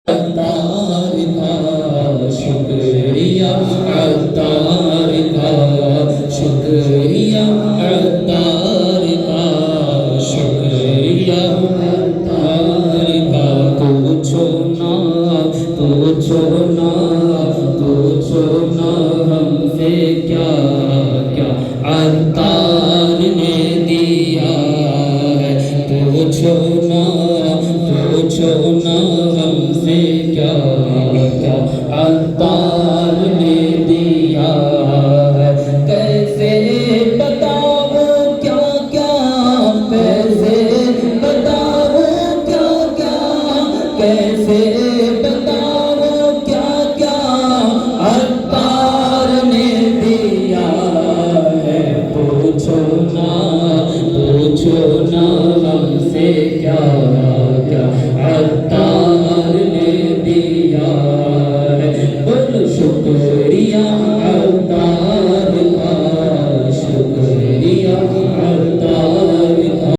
अत्तार का शुक्रिया, अत्तार का शुक्रिया, अत्तार का शुक्रिया, अत्तार का पूछो ना, पूछो ना, पूछो ना हमसे क्या क्या अत्तार ने दिया है। पूछो ना, पूछो ना हमसे क्या क्या अत्तार